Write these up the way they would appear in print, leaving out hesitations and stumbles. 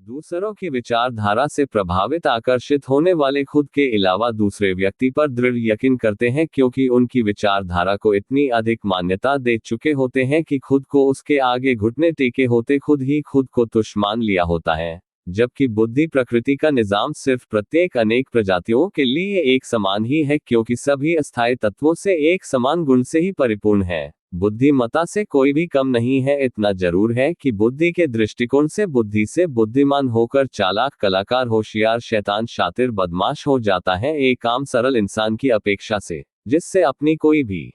दूसरों की विचारधारा से प्रभावित आकर्षित होने वाले खुद के अलावा दूसरे व्यक्ति पर दृढ़ यकीन करते हैं, क्योंकि उनकी विचारधारा को इतनी अधिक मान्यता दे चुके होते हैं कि खुद को उसके आगे घुटने टेके होते खुद ही खुद को तुच्छ मान लिया होता है। जबकि बुद्धि प्रकृति का निजाम सिर्फ प्रत्येक अनेक प्रजातियों के लिए एक समान ही है, क्योंकि सभी अस्थायी तत्वों से एक समान गुण से ही परिपूर्ण है। बुद्धिमत्ता से कोई भी कम नहीं है। इतना जरूर है कि बुद्धि के दृष्टिकोण से बुद्धि से बुद्धिमान होकर चालाक, कलाकार, होशियार, शैतान, शातिर, बदमाश हो जाता है एक आम सरल इंसान की अपेक्षा से, जिससे अपनी कोई भी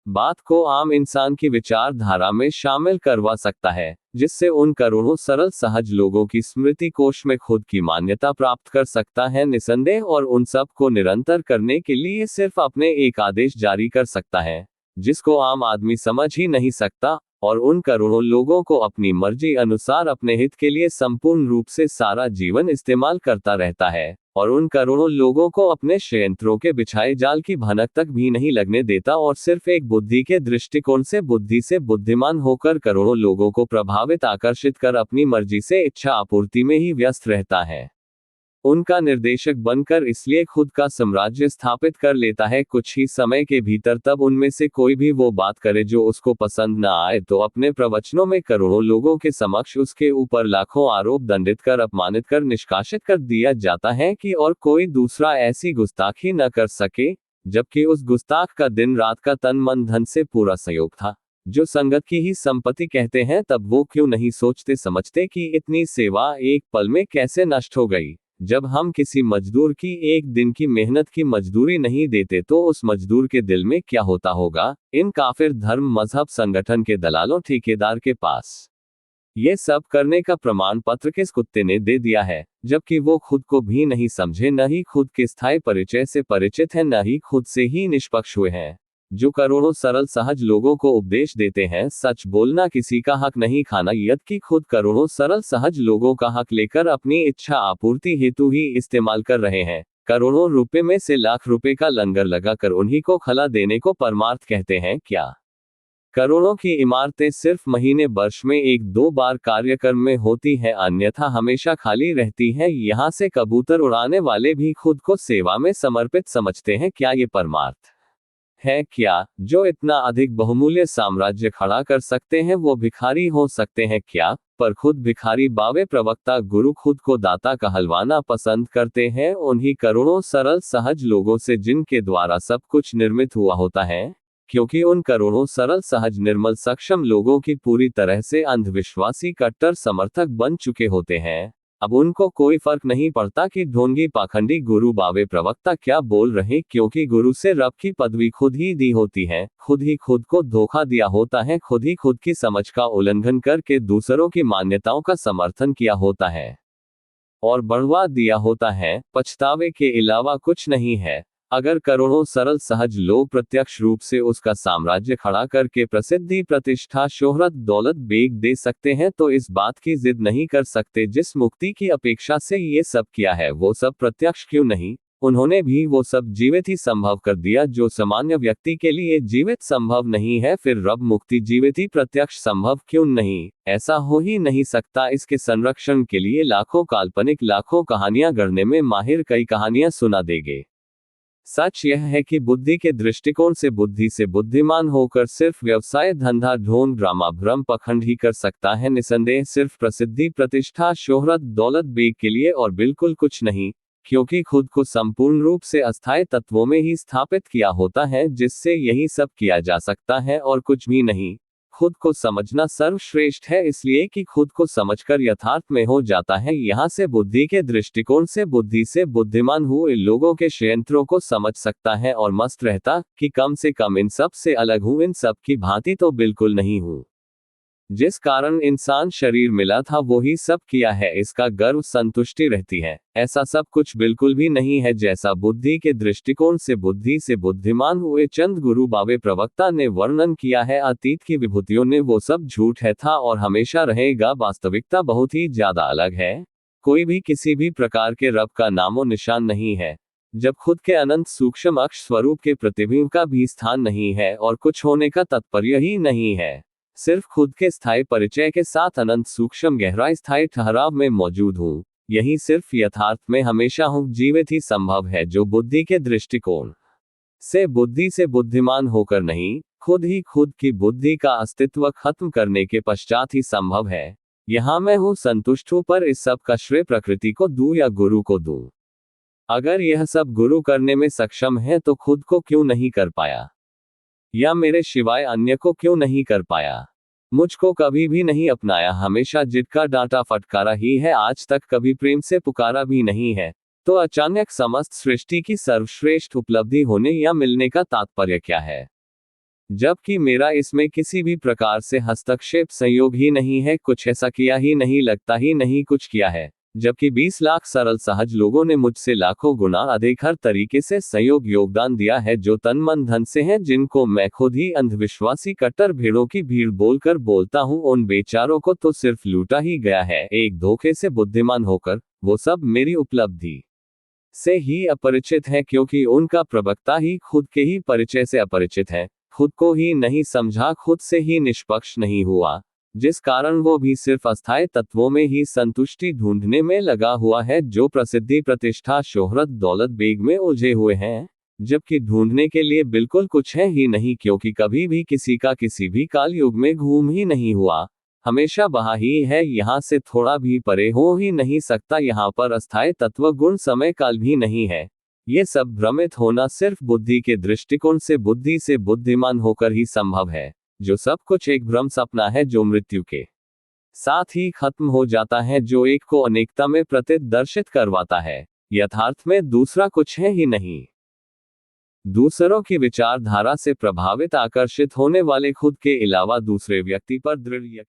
बात को आम इंसान की विचारधारा में शामिल करवा सकता है, जिससे उन करोड़ों सरल सहज लोगों की स्मृति कोश में खुद की मान्यता प्राप्त कर सकता है निसंदेह, और उन सब को निरंतर करने के लिए सिर्फ अपने एक आदेश जारी कर सकता है, जिसको आम आदमी समझ ही नहीं सकता, और उन करोड़ों लोगों को अपनी मर्जी अनुसार अपने हित के लिए संपूर्ण रूप से सारा जीवन इस्तेमाल करता रहता है, और उन करोड़ों लोगों को अपने षड्यंत्रों के बिछाए जाल की भनक तक भी नहीं लगने देता, और सिर्फ एक बुद्धि के दृष्टिकोण से बुद्धि से बुद्धिमान होकर करोड़ों लोगों को प्रभावित आकर्षित कर अपनी मर्जी से इच्छा आपूर्ति में ही व्यस्त रहता है, उनका निर्देशक बनकर इसलिए खुद का साम्राज्य स्थापित कर लेता है कुछ ही समय के भीतर। तब उनमें से कोई भी वो बात करे जो उसको पसंद न आए तो अपने प्रवचनों में करोड़ों लोगों के समक्ष उसके ऊपर लाखों आरोप दंडित कर, अपमानित कर, निष्कासित कर दिया जाता है कि और कोई दूसरा ऐसी गुस्ताखी न कर सके, जबकि उस गुस्ताख का दिन रात का तन मन धन से पूरा सहयोग था, जो संगत की ही संपत्ति कहते हैं। तब वो क्यों नहीं सोचते समझते कि इतनी सेवा एक पल में कैसे नष्ट हो गई। जब हम किसी मजदूर की एक दिन की मेहनत की मजदूरी नहीं देते तो उस मजदूर के दिल में क्या होता होगा, इन काफिर धर्म मजहब संगठन के दलालों ठेकेदार के पास ये सब करने का प्रमाण पत्र किस कुत्ते ने दे दिया है, जबकि वो खुद को भी नहीं समझे, न ही खुद के स्थायी परिचय से परिचित है, न ही खुद से ही निष्पक्ष हुए हैं। जो करोड़ों सरल सहज लोगों को उपदेश देते हैं सच बोलना, किसी का हक नहीं खाना, यद कि खुद करोड़ों सरल सहज लोगों का हक लेकर अपनी इच्छा आपूर्ति हेतु ही इस्तेमाल कर रहे हैं। करोड़ों रुपए में से लाख रुपए का लंगर लगाकर उन्हीं को खला देने को परमार्थ कहते हैं क्या? करोड़ों की इमारतें सिर्फ महीने वर्ष में एक दो बार कार्यक्रम में होती हैं, अन्यथा हमेशा खाली रहती हैं। यहाँ से कबूतर उड़ाने वाले भी खुद को सेवा में समर्पित समझते हैं। क्या ये परमार्थ है क्या? जो इतना अधिक बहुमूल्य साम्राज्य खड़ा कर सकते हैं वो भिखारी हो सकते हैं क्या? पर खुद भिखारी बावे प्रवक्ता गुरु खुद को दाता कहलवाना पसंद करते हैं, उन्हीं करोड़ों सरल सहज लोगों से जिनके द्वारा सब कुछ निर्मित हुआ होता है, क्योंकि उन करोड़ों सरल सहज निर्मल सक्षम लोगों की पूरी तरह से अंधविश्वासी कट्टर समर्थक बन चुके होते हैं। अब उनको कोई फर्क नहीं पड़ता कि ढोंगी पाखंडी गुरु बावे प्रवक्ता क्या बोल रहे, क्योंकि गुरु से रब की पदवी खुद ही दी होती है, खुद ही खुद को धोखा दिया होता है, खुद ही खुद की समझ का उल्लंघन करके दूसरों की मान्यताओं का समर्थन किया होता है और बढ़वा दिया होता है। पछतावे के अलावा कुछ नहीं है। अगर करोड़ों सरल सहज लोग प्रत्यक्ष रूप से उसका साम्राज्य खड़ा करके प्रसिद्धि, प्रतिष्ठा, शोहरत, दौलत बेग दे सकते हैं तो इस बात की जिद नहीं कर सकते जिस मुक्ति की अपेक्षा से ये सब किया है वो सब प्रत्यक्ष क्यों नहीं? उन्होंने भी वो सब जीवित ही संभव कर दिया जो सामान्य व्यक्ति के लिए जीवित संभव नहीं है। फिर रब मुक्ति जीवित ही प्रत्यक्ष संभव क्यों नहीं? ऐसा हो ही नहीं सकता। इसके संरक्षण के लिए लाखों काल्पनिक, लाखों कहानियां गढ़ने में माहिर कई कहानियां सुना देंगे। सच यह है कि बुद्धि के दृष्टिकोण से बुद्धि से बुद्धिमान होकर सिर्फ व्यवसाय, धंधा, ढोंग, ड्रामा, भ्रम, पखंड ही कर सकता है निसंदेह, सिर्फ प्रसिद्धि, प्रतिष्ठा, शोहरत, दौलत बेग के लिए और बिल्कुल कुछ नहीं, क्योंकि खुद को संपूर्ण रूप से अस्थायी तत्वों में ही स्थापित किया होता है जिससे यही सब किया जा सकता है और कुछ भी नहीं। खुद को समझना सर्वश्रेष्ठ है, इसलिए कि खुद को समझकर यथार्थ में हो जाता है। यहाँ से बुद्धि के दृष्टिकोण से बुद्धि से बुद्धिमान हुए लोगों के षड्यंत्रों को समझ सकता है और मस्त रहता कि कम से कम इन सब से अलग हूँ, इन सब की भांति तो बिल्कुल नहीं हूँ। जिस कारण इंसान शरीर मिला था वो ही सब किया है, इसका गर्व संतुष्टि रहती है। ऐसा सब कुछ बिल्कुल भी नहीं है जैसा बुद्धि के दृष्टिकोण से बुद्धि से बुद्धिमान हुए चंद गुरु बावे प्रवक्ता ने वर्णन किया है। अतीत की विभूतियों ने वो सब झूठ है था और हमेशा रहेगा। वास्तविकता बहुत ही ज्यादा अलग है। कोई भी किसी भी प्रकार के रब का नामो निशान नहीं है जब खुद के अनंत सूक्ष्म अक्ष स्वरूप के प्रतिबिंब का भी स्थान नहीं है और कुछ होने का तात्पर्य ही नहीं है। सिर्फ खुद के स्थायी परिचय के साथ अनंत सूक्ष्म गहराई स्थायी ठहराव में मौजूद हूँ। यही सिर्फ यथार्थ में हमेशा हूँ जीवित ही संभव है, जो बुद्धि के दृष्टिकोण से बुद्धि से बुद्धिमान होकर नहीं, खुद ही खुद की बुद्धि का अस्तित्व खत्म करने के पश्चात ही संभव है। यहाँ मैं हूँ, संतुष्ट हूँ, पर इस सब का श्रेय प्रकृति को दूं या गुरु को दूं? अगर यह सब गुरु करने में सक्षम है तो खुद को क्यों नहीं कर पाया? या मेरे सिवाय अन्य को क्यों नहीं कर पाया? मुझको कभी भी नहीं अपनाया, हमेशा जिद का डांटा फटकारा ही है, आज तक कभी प्रेम से पुकारा भी नहीं है। तो अचानक समस्त सृष्टि की सर्वश्रेष्ठ उपलब्धि होने या मिलने का तात्पर्य क्या है? जबकि मेरा इसमें किसी भी प्रकार से हस्तक्षेप संयोग ही नहीं है, कुछ ऐसा किया ही नहीं, लगता ही नहीं कुछ किया है। जबकि 20 लाख सरल सहज लोगों ने मुझसे लाखों गुना अधिक हर तरीके से संयोग योगदान दिया है, जो तन मन धन से हैं, जिनको मैं खुद ही अंधविश्वासी कट्टर भेड़ों की भीड़ बोलकर बोलता हूँ, उन बेचारों को तो सिर्फ लूटा ही गया है एक धोखे से बुद्धिमान होकर। वो सब मेरी उपलब्धि से ही अपरिचित है, क्योंकि उनका प्रवक्ता ही खुद के ही परिचय से अपरिचित है, खुद को ही नहीं समझा, खुद से ही निष्पक्ष नहीं हुआ, जिस कारण वो भी सिर्फ अस्थायी तत्वों में ही संतुष्टि ढूंढने में लगा हुआ है, जो प्रसिद्धि प्रतिष्ठा शोहरत दौलत बेग में उलझे हुए हैं, जबकि ढूंढने के लिए बिल्कुल कुछ है ही नहीं, क्योंकि कभी भी किसी का किसी भी काल युग में घूम ही नहीं हुआ, हमेशा वहाँ ही है, यहाँ से थोड़ा भी परे हो ही नहीं सकता। यहाँ पर अस्थायी तत्व गुण समय काल भी नहीं है। ये सब भ्रमित होना सिर्फ बुद्धि के दृष्टिकोण से बुद्धि से बुद्धिमान होकर ही संभव है, जो सब कुछ एक भ्रम सपना है, जो मृत्यु के साथ ही खत्म हो जाता है, जो एक को अनेकता में प्रतिदर्शित करवाता है। यथार्थ में दूसरा कुछ है ही नहीं। दूसरों की विचारधारा से प्रभावित आकर्षित होने वाले खुद के अलावा दूसरे व्यक्ति पर दृढ़